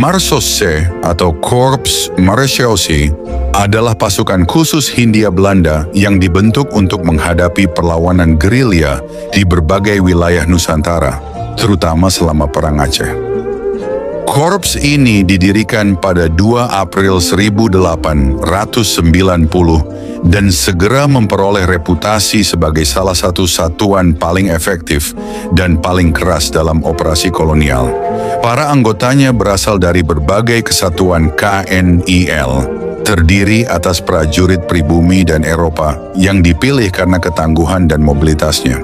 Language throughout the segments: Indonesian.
Marsosse atau Korps Marechaussee adalah pasukan khusus Hindia Belanda yang dibentuk untuk menghadapi perlawanan gerilya di berbagai wilayah Nusantara, terutama selama Perang Aceh. Korps ini didirikan pada 2 April 1890 dan segera memperoleh reputasi sebagai salah satu satuan paling efektif dan paling keras dalam operasi kolonial. Para anggotanya berasal dari berbagai kesatuan KNIL, terdiri atas prajurit pribumi dan Eropa yang dipilih karena ketangguhan dan mobilitasnya.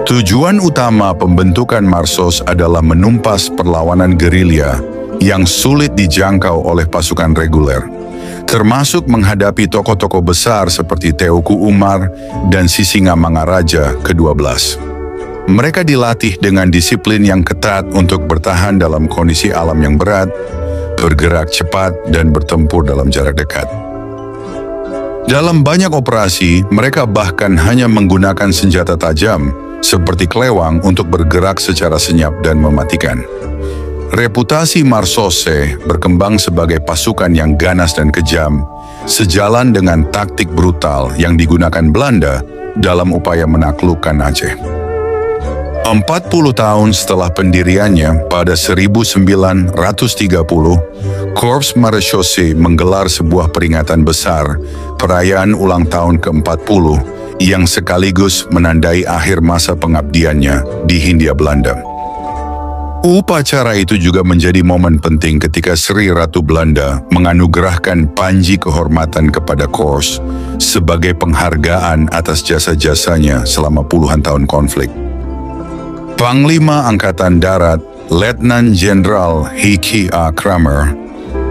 Tujuan utama pembentukan Marsos adalah menumpas perlawanan gerilya yang sulit dijangkau oleh pasukan reguler, termasuk menghadapi tokoh-tokoh besar seperti Teuku Umar dan Sisingamangaraja ke-12. Mereka dilatih dengan disiplin yang ketat untuk bertahan dalam kondisi alam yang berat, bergerak cepat, dan bertempur dalam jarak dekat. Dalam banyak operasi, mereka bahkan hanya menggunakan senjata tajam, seperti kelewang untuk bergerak secara senyap dan mematikan. Reputasi Marsosse berkembang sebagai pasukan yang ganas dan kejam, sejalan dengan taktik brutal yang digunakan Belanda dalam upaya menaklukkan Aceh. 40 tahun setelah pendiriannya pada 1930, Korps Marechaussee menggelar sebuah peringatan besar, perayaan ulang tahun ke-40, yang sekaligus menandai akhir masa pengabdiannya di Hindia Belanda. Upacara itu juga menjadi momen penting ketika Sri Ratu Belanda menganugerahkan Panji Kehormatan kepada Korps sebagai penghargaan atas jasa-jasanya selama puluhan tahun konflik. Panglima Angkatan Darat, Letnan Jenderal Heikki A. Kramer,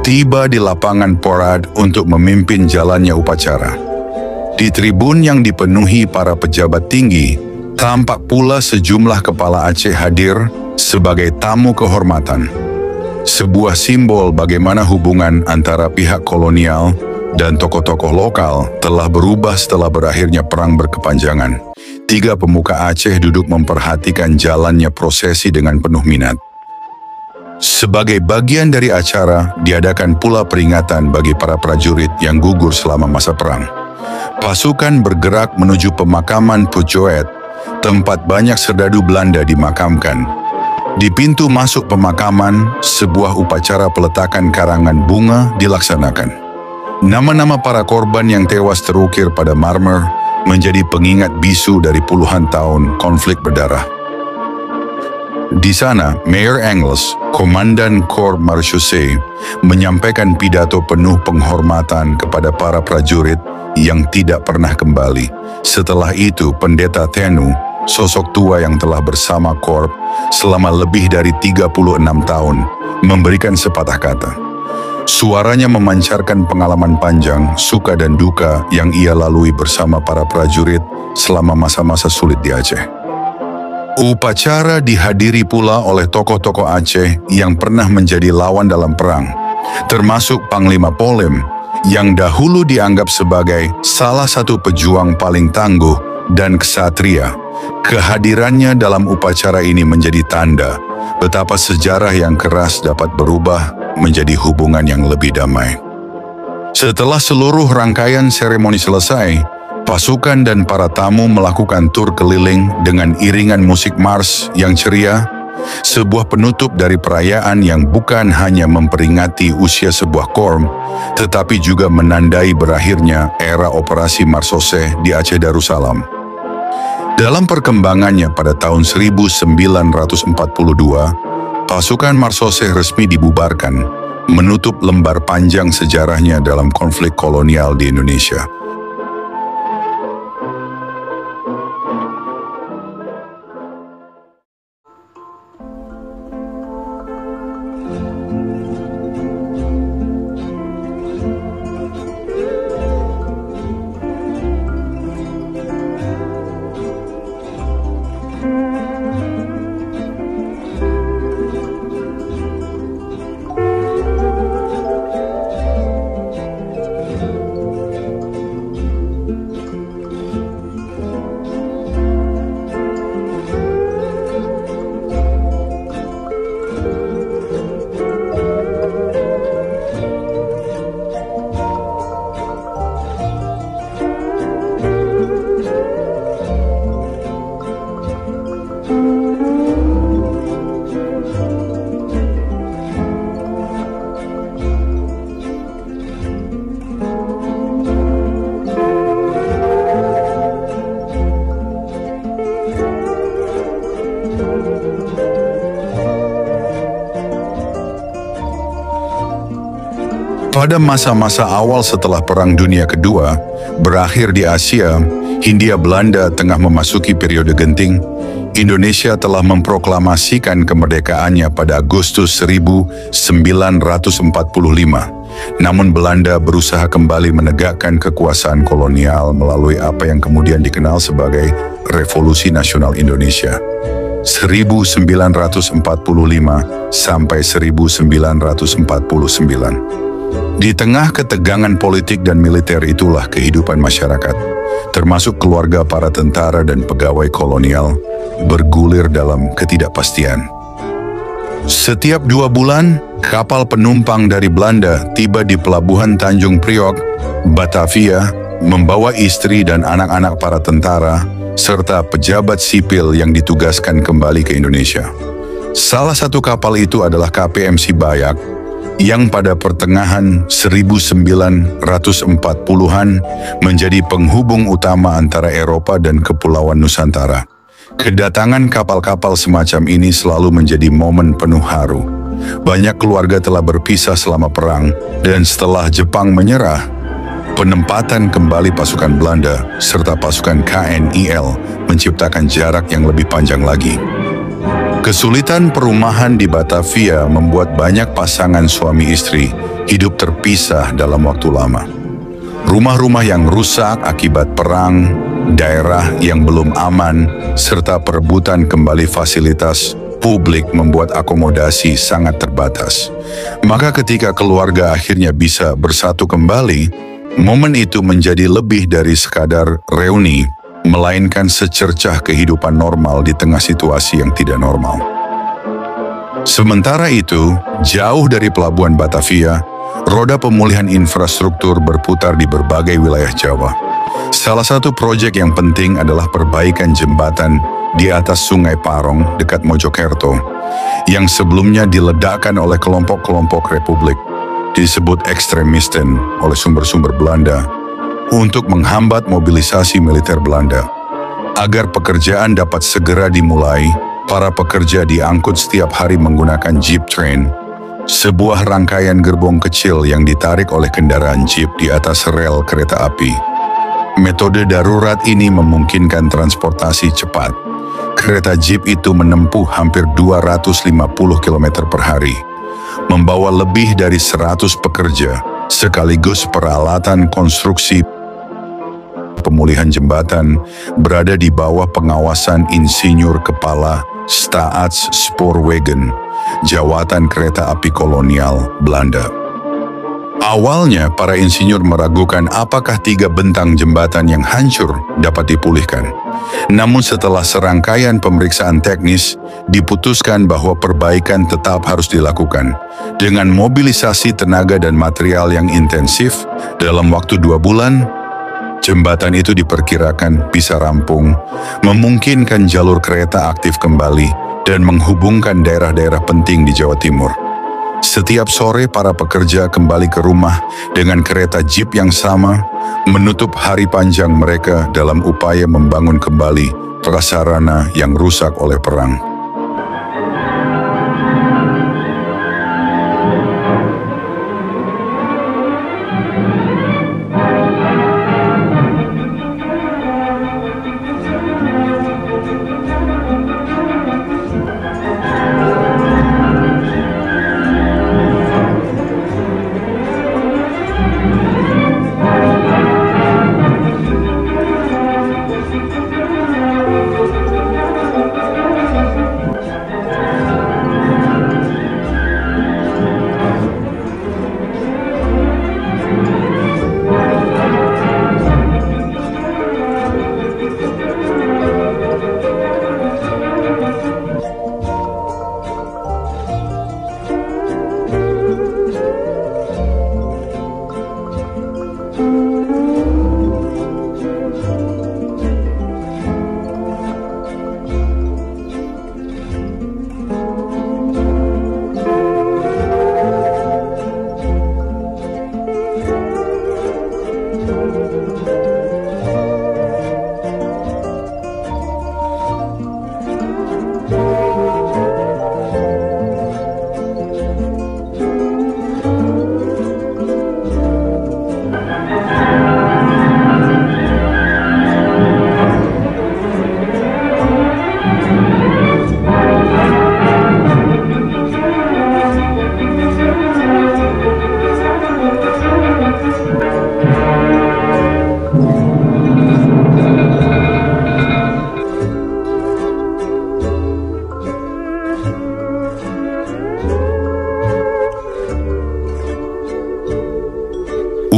tiba di lapangan Porad untuk memimpin jalannya upacara. Di tribun yang dipenuhi para pejabat tinggi, tampak pula sejumlah kepala Aceh hadir sebagai tamu kehormatan. Sebuah simbol bagaimana hubungan antara pihak kolonial dan tokoh-tokoh lokal telah berubah setelah berakhirnya perang berkepanjangan. 3 pemuka Aceh duduk memperhatikan jalannya prosesi dengan penuh minat. Sebagai bagian dari acara, diadakan pula peringatan bagi para prajurit yang gugur selama masa perang. Pasukan bergerak menuju pemakaman Pujoet, tempat banyak serdadu Belanda dimakamkan. Di pintu masuk pemakaman, sebuah upacara peletakan karangan bunga dilaksanakan. Nama-nama para korban yang tewas terukir pada marmer menjadi pengingat bisu dari puluhan tahun konflik berdarah. Di sana, Mayor Engels, Komandan Korps Marechaussee, menyampaikan pidato penuh penghormatan kepada para prajurit yang tidak pernah kembali. Setelah itu, Pendeta Tenu, sosok tua yang telah bersama Korps selama lebih dari 36 tahun, memberikan sepatah kata. Suaranya memancarkan pengalaman panjang, suka dan duka yang ia lalui bersama para prajurit selama masa-masa sulit di Aceh. Upacara dihadiri pula oleh tokoh-tokoh Aceh yang pernah menjadi lawan dalam perang, termasuk Panglima Polem, yang dahulu dianggap sebagai salah satu pejuang paling tangguh dan ksatria. Kehadirannya dalam upacara ini menjadi tanda betapa sejarah yang keras dapat berubah menjadi hubungan yang lebih damai. Setelah seluruh rangkaian seremoni selesai, pasukan dan para tamu melakukan tur keliling dengan iringan musik mars yang ceria, sebuah penutup dari perayaan yang bukan hanya memperingati usia sebuah korps, tetapi juga menandai berakhirnya era operasi Marsosse di Aceh Darussalam. Dalam perkembangannya pada tahun 1942, pasukan Marsosse resmi dibubarkan, menutup lembar panjang sejarahnya dalam konflik kolonial di Indonesia. Pada masa-masa awal setelah Perang Dunia Kedua, berakhir di Asia, Hindia Belanda tengah memasuki periode genting, Indonesia telah memproklamasikan kemerdekaannya pada Agustus 1945. Namun Belanda berusaha kembali menegakkan kekuasaan kolonial melalui apa yang kemudian dikenal sebagai Revolusi Nasional Indonesia. 1945 sampai 1949. Di tengah ketegangan politik dan militer itulah kehidupan masyarakat, termasuk keluarga para tentara dan pegawai kolonial, bergulir dalam ketidakpastian. Setiap 2 bulan, kapal penumpang dari Belanda tiba di pelabuhan Tanjung Priok, Batavia, membawa istri dan anak-anak para tentara, serta pejabat sipil yang ditugaskan kembali ke Indonesia. Salah satu kapal itu adalah KPMC Bayak, yang pada pertengahan 1940-an menjadi penghubung utama antara Eropa dan Kepulauan Nusantara. Kedatangan kapal-kapal semacam ini selalu menjadi momen penuh haru. Banyak keluarga telah berpisah selama perang, dan setelah Jepang menyerah, penempatan kembali pasukan Belanda serta pasukan KNIL menciptakan jarak yang lebih panjang lagi. Kesulitan perumahan di Batavia membuat banyak pasangan suami istri hidup terpisah dalam waktu lama. Rumah-rumah yang rusak akibat perang, daerah yang belum aman, serta perebutan kembali fasilitas publik membuat akomodasi sangat terbatas. Maka ketika keluarga akhirnya bisa bersatu kembali, momen itu menjadi lebih dari sekadar reuni, melainkan secercah kehidupan normal di tengah situasi yang tidak normal. Sementara itu, jauh dari pelabuhan Batavia, roda pemulihan infrastruktur berputar di berbagai wilayah Jawa. Salah satu proyek yang penting adalah perbaikan jembatan di atas Sungai Parong dekat Mojokerto, yang sebelumnya diledakkan oleh kelompok-kelompok Republik, disebut ekstremisten oleh sumber-sumber Belanda, untuk menghambat mobilisasi militer Belanda. Agar pekerjaan dapat segera dimulai, para pekerja diangkut setiap hari menggunakan jeep train, sebuah rangkaian gerbong kecil yang ditarik oleh kendaraan jeep di atas rel kereta api. Metode darurat ini memungkinkan transportasi cepat. Kereta jeep itu menempuh hampir 250 km per hari, membawa lebih dari 100 pekerja, sekaligus peralatan konstruksi. Pemulihan jembatan berada di bawah pengawasan Insinyur Kepala Staatspoorwegen, jawatan kereta api kolonial Belanda. Awalnya, para insinyur meragukan apakah 3 bentang jembatan yang hancur dapat dipulihkan. Namun setelah serangkaian pemeriksaan teknis, diputuskan bahwa perbaikan tetap harus dilakukan. Dengan mobilisasi tenaga dan material yang intensif, dalam waktu 2 bulan, jembatan itu diperkirakan bisa rampung, memungkinkan jalur kereta aktif kembali, dan menghubungkan daerah-daerah penting di Jawa Timur. Setiap sore para pekerja kembali ke rumah dengan kereta jeep yang sama, menutup hari panjang mereka dalam upaya membangun kembali prasarana yang rusak oleh perang.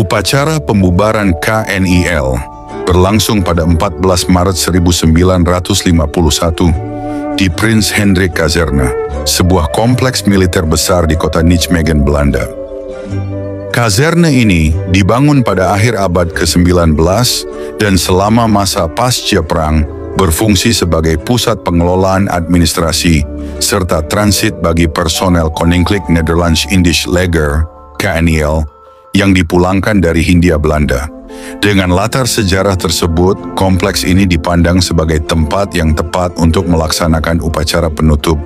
Upacara pembubaran KNIL berlangsung pada 14 Maret 1951 di Prins Hendrik Kazerne, sebuah kompleks militer besar di kota Nijmegen, Belanda. Kazerne ini dibangun pada akhir abad ke-19 dan selama masa pasca perang berfungsi sebagai pusat pengelolaan administrasi serta transit bagi personel Koninklijk Nederlands-Indisch Leger (KNIL) yang dipulangkan dari Hindia Belanda. Dengan latar sejarah tersebut, kompleks ini dipandang sebagai tempat yang tepat untuk melaksanakan upacara penutup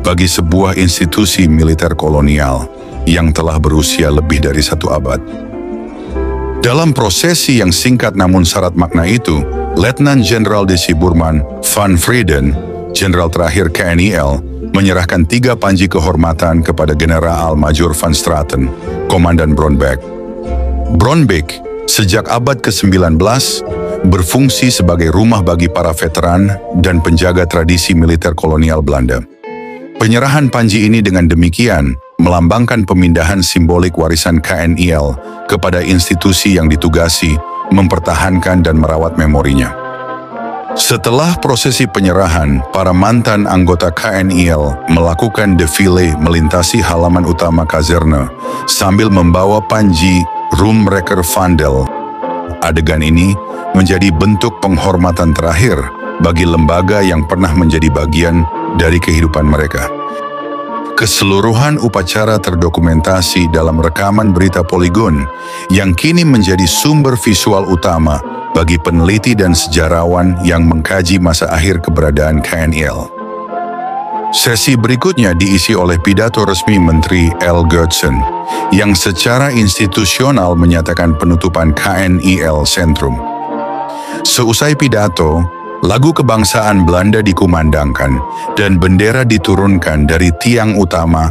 bagi sebuah institusi militer kolonial yang telah berusia lebih dari 1 abad. Dalam prosesi yang singkat namun syarat makna itu, Letnan Jenderal Desi Burman van Frieden, Jenderal terakhir KNIL, menyerahkan 3 panji kehormatan kepada Generaal Major van Straten, Komandan Bronbeck. Bronbeck sejak abad ke-19 berfungsi sebagai rumah bagi para veteran dan penjaga tradisi militer kolonial Belanda. Penyerahan panji ini dengan demikian melambangkan pemindahan simbolik warisan KNIL kepada institusi yang ditugasi mempertahankan dan merawat memorinya. Setelah prosesi penyerahan, para mantan anggota KNIL melakukan defile melintasi halaman utama kazerne sambil membawa panji Roemrijker-Vaandel. Adegan ini menjadi bentuk penghormatan terakhir bagi lembaga yang pernah menjadi bagian dari kehidupan mereka. Keseluruhan upacara terdokumentasi dalam rekaman berita Polygon yang kini menjadi sumber visual utama bagi peneliti dan sejarawan yang mengkaji masa akhir keberadaan KNIL. Sesi berikutnya diisi oleh pidato resmi Menteri L. Gertsen yang secara institusional menyatakan penutupan KNIL Centrum. Seusai pidato, lagu kebangsaan Belanda dikumandangkan dan bendera diturunkan dari tiang utama.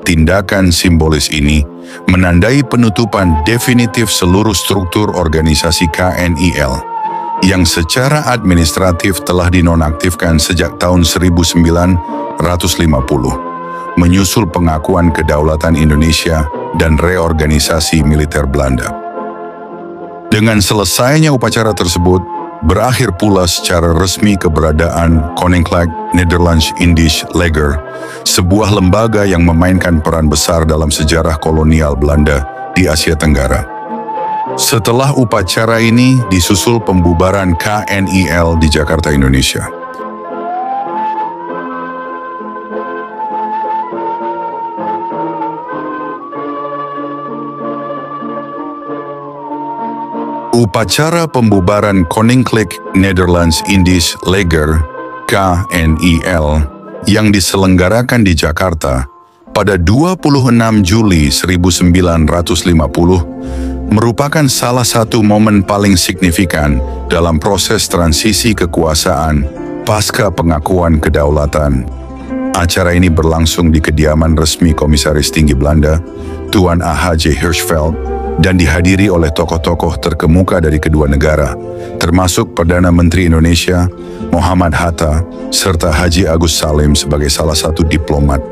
Tindakan simbolis ini menandai penutupan definitif seluruh struktur organisasi KNIL yang secara administratif telah dinonaktifkan sejak tahun 1950, menyusul pengakuan kedaulatan Indonesia dan reorganisasi militer Belanda. Dengan selesainya upacara tersebut, berakhir pula secara resmi keberadaan Koninklijk Nederlands-Indisch Leger, sebuah lembaga yang memainkan peran besar dalam sejarah kolonial Belanda di Asia Tenggara. Setelah upacara ini disusul pembubaran KNIL di Jakarta, Indonesia. Upacara pembubaran Koninklijk Nederlands-Indisch Leger (KNIL) yang diselenggarakan di Jakarta pada 26 Juli 1950 merupakan salah satu momen paling signifikan dalam proses transisi kekuasaan pasca pengakuan kedaulatan. Acara ini berlangsung di kediaman resmi Komisaris Tinggi Belanda, Tuan A.H.J. Hirschfeld, dan dihadiri oleh tokoh-tokoh terkemuka dari kedua negara, termasuk Perdana Menteri Indonesia, Muhammad Hatta, serta Haji Agus Salim sebagai salah satu diplomat.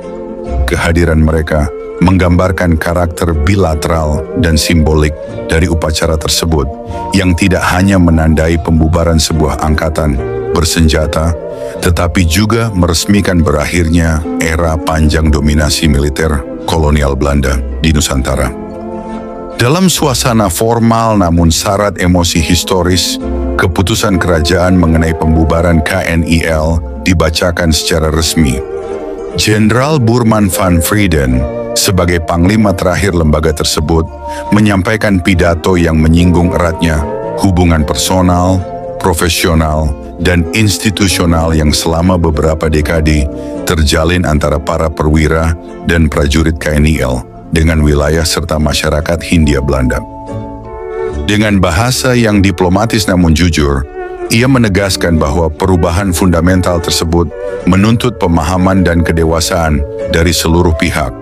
Kehadiran mereka menggambarkan karakter bilateral dan simbolik dari upacara tersebut yang tidak hanya menandai pembubaran sebuah angkatan bersenjata, tetapi juga meresmikan berakhirnya era panjang dominasi militer kolonial Belanda di Nusantara. Dalam suasana formal namun syarat emosi historis, keputusan kerajaan mengenai pembubaran KNIL dibacakan secara resmi. Jenderal Burman van Frieden sebagai panglima terakhir lembaga tersebut menyampaikan pidato yang menyinggung eratnya hubungan personal, profesional, dan institusional yang selama beberapa dekade terjalin antara para perwira dan prajurit KNIL dengan wilayah serta masyarakat Hindia Belanda. Dengan bahasa yang diplomatis namun jujur, ia menegaskan bahwa perubahan fundamental tersebut menuntut pemahaman dan kedewasaan dari seluruh pihak,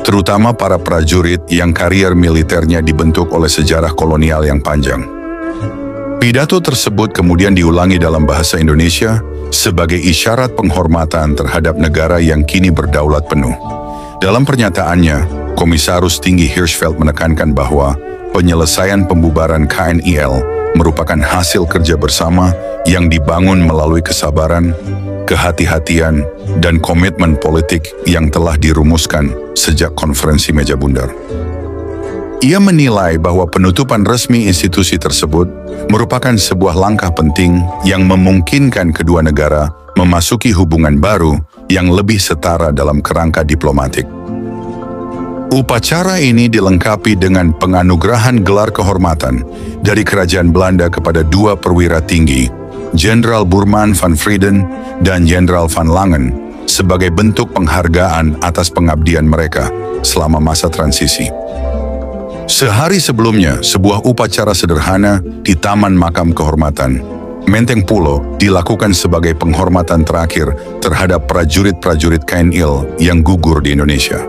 terutama para prajurit yang karier militernya dibentuk oleh sejarah kolonial yang panjang. Pidato tersebut kemudian diulangi dalam bahasa Indonesia sebagai isyarat penghormatan terhadap negara yang kini berdaulat penuh. Dalam pernyataannya, Komisaris Tinggi Hirschfeld menekankan bahwa Penyelesaian pembubaran KNIL merupakan hasil kerja bersama yang dibangun melalui kesabaran, kehati-hatian, dan komitmen politik yang telah dirumuskan sejak konferensi meja bundar. Ia menilai bahwa penutupan resmi institusi tersebut merupakan sebuah langkah penting yang memungkinkan kedua negara memasuki hubungan baru yang lebih setara dalam kerangka diplomatik. Upacara ini dilengkapi dengan penganugerahan gelar kehormatan dari Kerajaan Belanda kepada dua perwira tinggi, Jenderal Boerman van Vreden dan Jenderal van Langen, sebagai bentuk penghargaan atas pengabdian mereka selama masa transisi. Sehari sebelumnya, sebuah upacara sederhana di Taman Makam Kehormatan Menteng Pulo dilakukan sebagai penghormatan terakhir terhadap prajurit-prajurit KNIL yang gugur di Indonesia.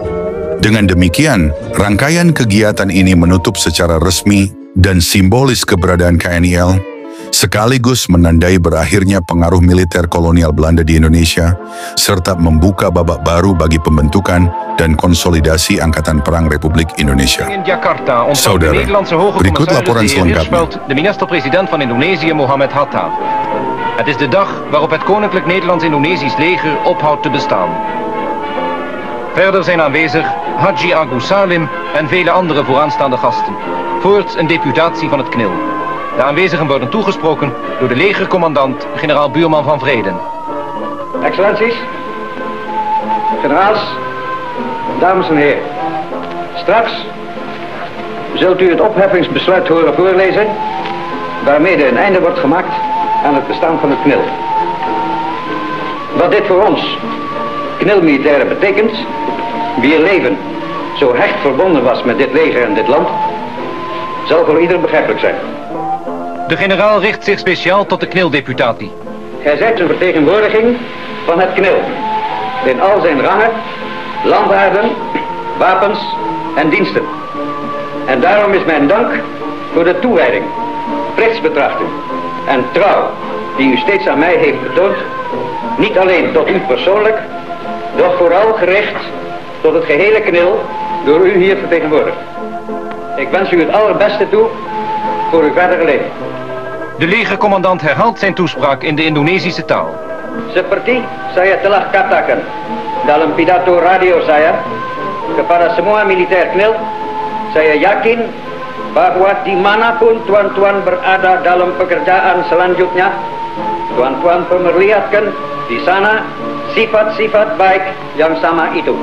Dengan demikian, rangkaian kegiatan ini menutup secara resmi dan simbolis keberadaan KNIL, sekaligus menandai berakhirnya pengaruh militer kolonial Belanda di Indonesia, serta membuka babak baru bagi pembentukan dan konsolidasi Angkatan Perang Republik Indonesia. In Jakarta Saudara, berikut laporan selengkapnya. De minister-president van Indonesië Mohammed Hatta. Het is de dag waarop het Koninklijk Nederlands-Indonesisch leger ophoudt te bestaan. Verder zijn aanwezig Haji Agus Salim en vele andere vooraanstaande gasten. Voorts een deputatie van het KNIL. De aanwezigen worden toegesproken door de legercommandant, generaal Buurman van Vreden. Excellenties, generaals, dames en heren. Straks zult u het opheffingsbesluit horen voorlezen, waarmee een einde wordt gemaakt aan het bestaan van het KNIL. Wat dit voor ons, KNIL-militairen, betekent, wier leven zo hecht verbonden was met dit leger en dit land, zal voor ieder begrijpelijk zijn. De generaal richt zich speciaal tot de KNIL-deputatie. Gij zijt een vertegenwoordiging van het KNIL, in al zijn rangen, landaarden, wapens en diensten. En daarom is mijn dank voor de toewijding, plichtsbetrachting en trouw die u steeds aan mij heeft betoond, niet alleen tot u persoonlijk, doch vooral gericht tot het gehele KNIL door u hier vertegenwoordigd. Ik wens u het allerbeste toe voor uw verdere leven. De legercommandant herhaalt zijn toespraak in de Indonesische taal. Seperti saya telah katakan dalam pidato radio saya kepada semua militer KNIL, saya yakin bahwa dimanapun tuan-tuan berada dalam pekerjaan selanjutnya, tuan-tuan memperlihatkan di sana sifat-sifat baik yang sama itu.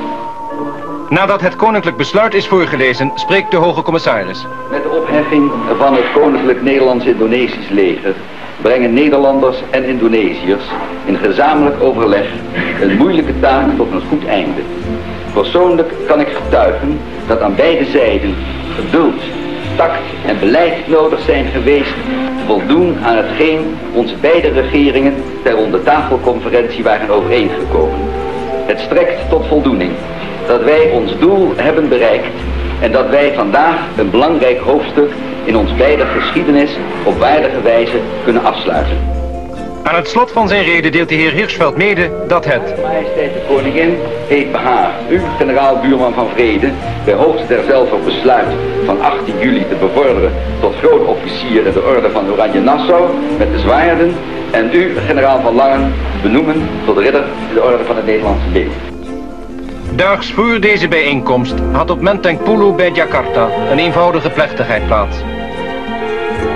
Nadat het koninklijk besluit is voorgelezen, spreekt de hoge commissaris. Met de opheffing van het Koninklijk Nederlands-Indonesisch leger brengen Nederlanders en Indonesiërs in gezamenlijk overleg een moeilijke taak tot een goed einde. Persoonlijk kan ik getuigen dat aan beide zijden geduld, tact en beleid nodig zijn geweest te voldoen aan hetgeen onze beide regeringen ter rondetafelconferentie waren overeengekomen. Het strekt tot voldoening dat wij ons doel hebben bereikt en dat wij vandaag een belangrijk hoofdstuk in ons beider geschiedenis op waardige wijze kunnen afsluiten. Aan het slot van zijn rede deelt de heer Hirschfeld mede dat het... Majesteit de Koningin heeft behaagd u, generaal Buurman van Vrede, bij hoogste derzelfde besluit van 18 juli te bevorderen tot groot officier in de orde van Oranje Nassau met de zwaarden en u, generaal van Langen, benoemen tot ridder in de orde van het Nederlandse leger. Daags voor deze bijeenkomst had op Menteng Pulo bij Jakarta een eenvoudige plechtigheid plaats.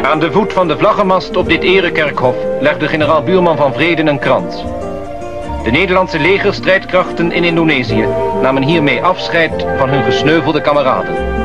Aan de voet van de vlaggenmast op dit erekerkhof legde generaal Buurman van Vreden een krans. De Nederlandse legerstrijdkrachten in Indonesië namen hiermee afscheid van hun gesneuvelde kameraden.